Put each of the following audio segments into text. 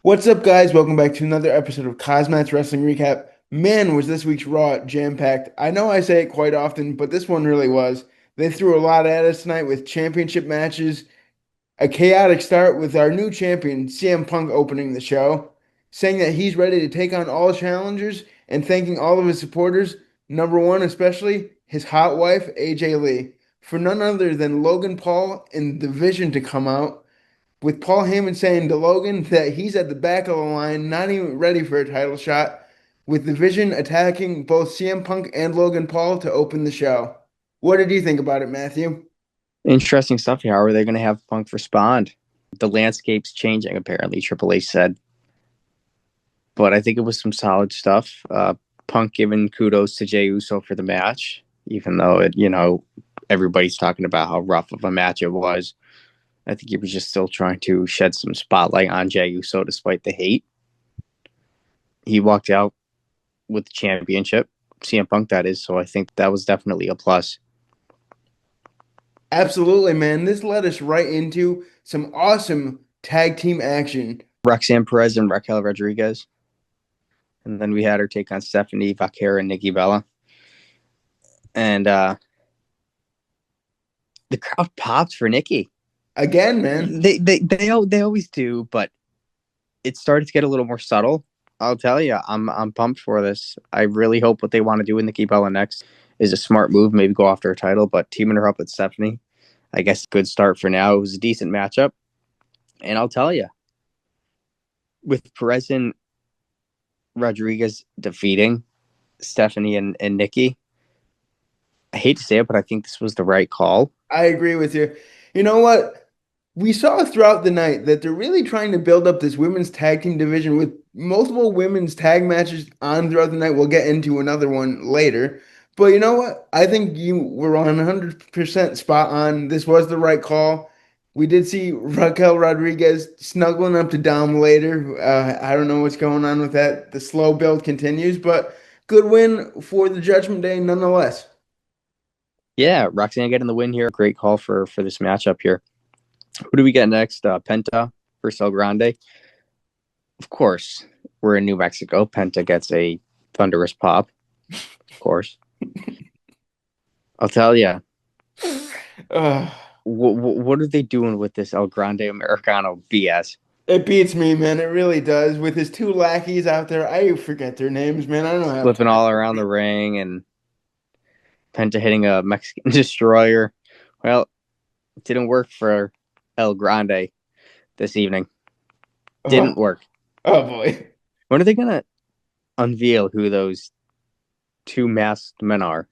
What's up, guys? Welcome back to another episode of KozMatt's Wrestling Recap. Man, was this week's Raw jam-packed. I know I say it quite often, but this one really was. They threw a lot at us tonight with championship matches, a chaotic start with our new champion, CM Punk, opening the show, saying that he's ready to take on all challengers and thanking all of his supporters, number one, especially his hot wife, AJ Lee, for none other than Logan Paul and the Vision to come out with Paul Heyman saying to Logan that he's at the back of the line, not even ready for a title shot, with the Vision attacking both CM Punk and Logan Paul to open the show. What did you think about it, Matthew? Interesting stuff here. How are they going to have Punk respond? The landscape's changing, apparently, Triple H said. But I think it was some solid stuff. Punk giving kudos to Jey Uso for the match, even though everybody's talking about how rough of a match it was. I think he was just still trying to shed some spotlight on Jey Uso despite the hate. He walked out with the championship, CM Punk that is, so I think that was definitely a plus. Absolutely, man. This led us right into some awesome tag team action. Roxanne Perez and Raquel Rodriguez. And then we had her take on Stephanie Vaquera and Nikki Bella. And the crowd popped for Nikki. Again, man. They always do, but it started to get a little more subtle. I'll tell you, I'm pumped for this. I really hope what they want to do with Nikki Bella next is a smart move, maybe go after a title, but teaming her up with Stephanie, I guess good start for now. It was a decent matchup, and I'll tell you, with Perez and Rodriguez defeating Stephanie and Nikki, I hate to say it, but I think this was the right call. I agree with you. You know what? We saw throughout the night that they're really trying to build up this women's tag team division with multiple women's tag matches on throughout the night. We'll get into another one later. But you know what? I think you were 100% spot on. This was the right call. We did see Raquel Rodriguez snuggling up to Dom later. I don't know what's going on with that. The slow build continues, but good win for the Judgment Day nonetheless. Yeah, Roxanne getting the win here. Great call for this matchup here. Who do we get next? Penta versus El Grande. Of course, we're in New Mexico. Penta gets a thunderous pop. Of course, I'll tell you. Ugh. What are they doing with this El Grande Americano BS? It beats me, man. It really does. With his two lackeys out there, I forget their names, man. I don't have Flipping time. all around the ring and Penta hitting a Mexican destroyer. Well, it didn't work for El Grande this evening. Oh, Didn't work. oh boy. When are they gonna unveil who those two masked men are?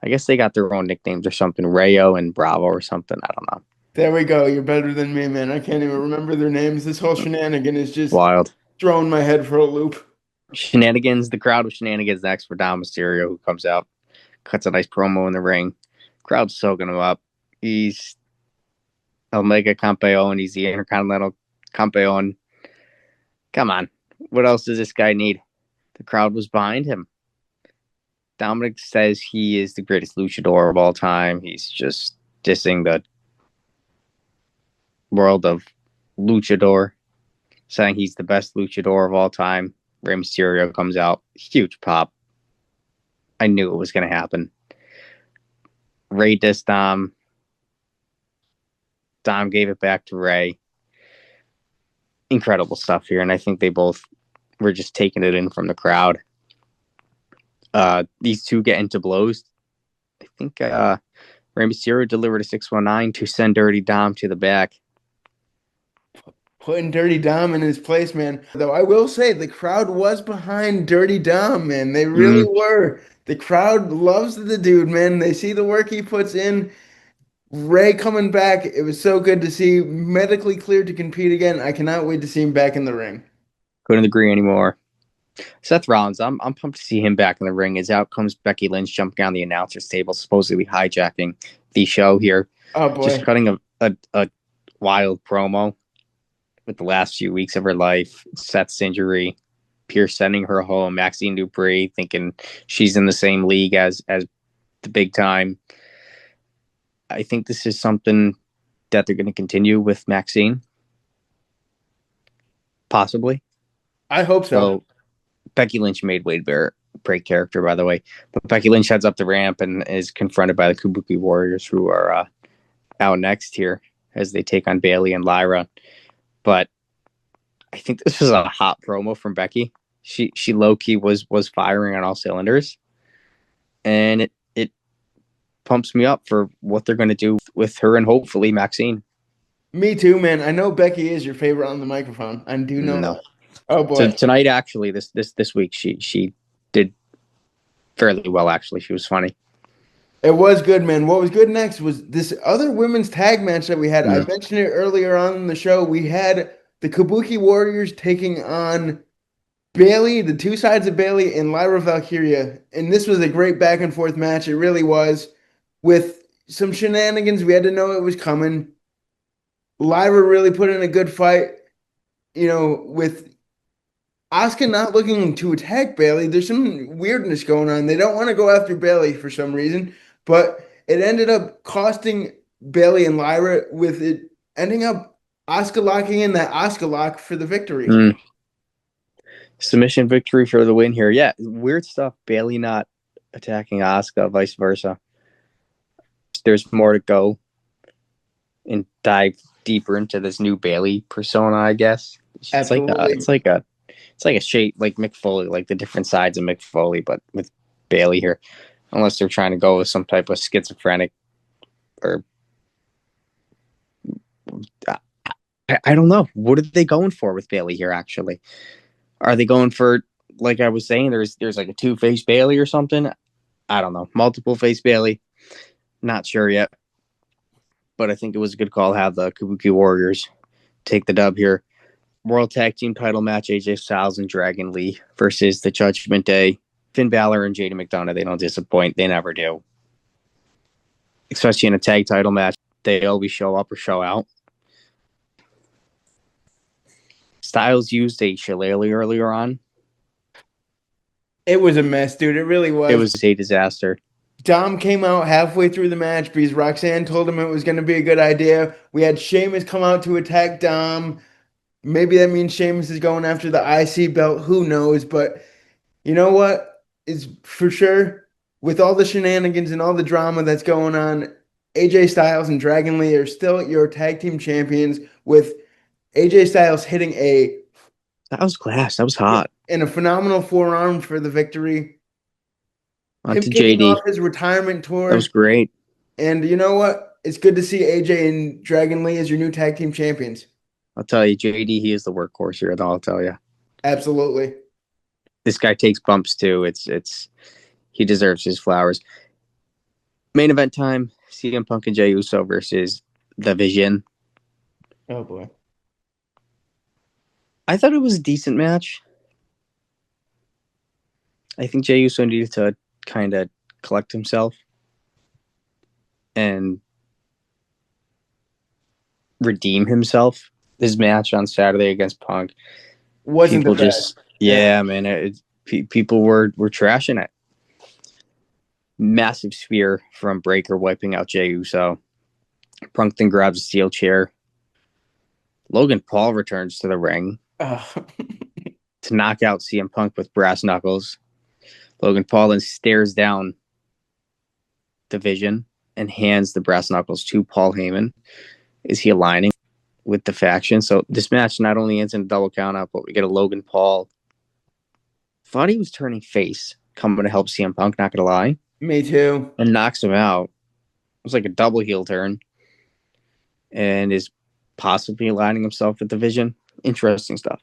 I guess they got their own nicknames or something, Rayo and Bravo or something. I don't know. There we go. You're better than me, man. I can't even remember their names. This whole shenanigan is just Wild throwing my head for a loop. shenanigans. The crowd with shenanigans next for Dom Mysterio, who comes out, cuts a nice promo in the ring. Crowd's soaking him up. He's El Mega Campeon. He's the Intercontinental Campeon. Come on. What else does this guy need? The crowd was behind him. Dominic says he is the greatest luchador of all time. He's just dissing the world of luchador, saying he's the best luchador of all time. Rey Mysterio comes out. Huge pop. I knew it was going to happen. Rey dissed Dom. Dom gave it back to Rey. Incredible stuff here, and I think they both were just taking it in from the crowd. These two get into blows. I think Rey Mysterio delivered a 619 to send Dirty Dom to the back. Putting Dirty Dom in his place, man. Though I will say the crowd was behind Dirty Dom, man. They really Mm, were. The crowd loves the dude, man. They see the work he puts in. Ray coming back. It was so good to see medically cleared to compete again. I cannot wait to see him back in the ring. couldn't agree anymore. Seth Rollins, I'm pumped to see him back in the ring. As out comes Becky Lynch jumping on the announcer's table, supposedly hijacking the show here. Oh Just boy. cutting a wild promo with the last few weeks of her life, Seth's injury, Pierce sending her home, Maxine Dupree thinking she's in the same league as the big time. I think this is something that they're going to continue with Maxine. Possibly. I hope so. Well, Becky Lynch made Wade Barrett great character, by the way. But Becky Lynch heads up the ramp and is confronted by the Kabuki Warriors, who are out next here as they take on Bayley and Lyra. But I think this was a hot promo from Becky. She low key was firing on all cylinders, and it pumps me up for what they're going to do with her and hopefully Maxine. Me too, man. I know Becky is your favorite on the microphone. I do know that. Oh boy. So tonight, actually, this week, she did fairly well. Actually, she was funny. It was good, man. What was good next was this other women's tag match that we had. I mentioned it earlier on in the show. We had the Kabuki Warriors taking on Bayley, the two sides of Bayley, and Lyra Valkyria. And this was a great back and forth match. It really was. With some shenanigans, we had to know it was coming. Lyra really put in a good fight, with Asuka not looking to attack Bayley. There's some weirdness going on. They don't want to go after Bayley for some reason, but it ended up costing Bayley and Lyra, with it ending up Asuka locking in that Asuka lock for the victory. Submission victory for the win here. Yeah, weird stuff. Bayley not attacking Asuka, vice versa. There's more to go and dive deeper into this new Bayley persona, I guess. It's like a shape like Mick Foley, like the different sides of Mick Foley, but with Bayley here. Unless they're trying to go with some type of schizophrenic or I don't know. What are they going for with Bayley here, actually? Are they going for, like I was saying, there's like a two-face Bayley or something? I don't know. Multiple-face Bayley. Not sure yet. But I think it was a good call to have the Kabuki Warriors take the dub here. World Tag Team title match, AJ Styles and Dragon Lee versus the Judgment Day. Finn Balor and JD McDonough, they don't disappoint. They never do. Especially in a tag title match, they always show up or show out. Styles used a shillelagh earlier on. It was a mess, dude. It really was. It was a disaster. Dom came out halfway through the match because Roxanne told him it was going to be a good idea. We had Sheamus come out to attack Dom. Maybe that means Sheamus is going after the IC belt. Who knows? But you know what? Is for sure, with all the shenanigans and all the drama that's going on, AJ Styles and Dragon Lee are still your tag team champions, with AJ Styles hitting that was class. That was hot. And a phenomenal forearm for the victory. On to kicking JD. off his retirement tour. That was great. And you know what? It's good to see AJ and Dragon Lee as your new tag team champions. I'll tell you, JD, he is the workhorse here, I'll tell you. Absolutely. This guy takes bumps too. It's he deserves his flowers. Main event time, CM Punk and Jey Uso versus The Vision. Oh boy. I thought it was a decent match. I think Jey Uso needed to kind of collect himself and redeem himself. His match on Saturday against Punk wasn't the best. Man. People were trashing it. Massive spear from Breaker wiping out Jey Uso. Punk then grabs a steel chair. Logan Paul returns to the ring to knock out CM Punk with brass knuckles. Logan Paul then stares down the Vision and hands the brass knuckles to Paul Heyman. Is he aligning with the faction? So this match not only ends in a double count out, but we get a Logan Paul. Thought he was turning face, coming to help CM Punk, not gonna lie. Me too. And knocks him out. It was like a double heel turn. And is possibly aligning himself with the Vision. Interesting stuff.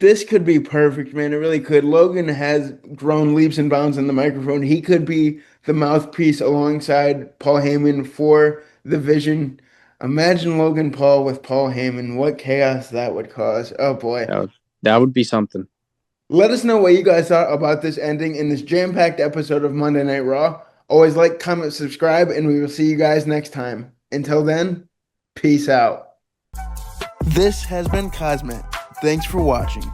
This could be perfect, man. It really could. Logan has grown leaps and bounds on the microphone. He could be the mouthpiece alongside Paul Heyman for the Vision. Imagine Logan Paul with Paul Heyman. What chaos that would cause. Oh, boy. That would be something. Let us know what you guys thought about this ending in this jam-packed episode of Monday Night Raw. Always like, comment, subscribe, and we will see you guys next time. Until then, peace out. This has been KozMatt. Thanks for watching.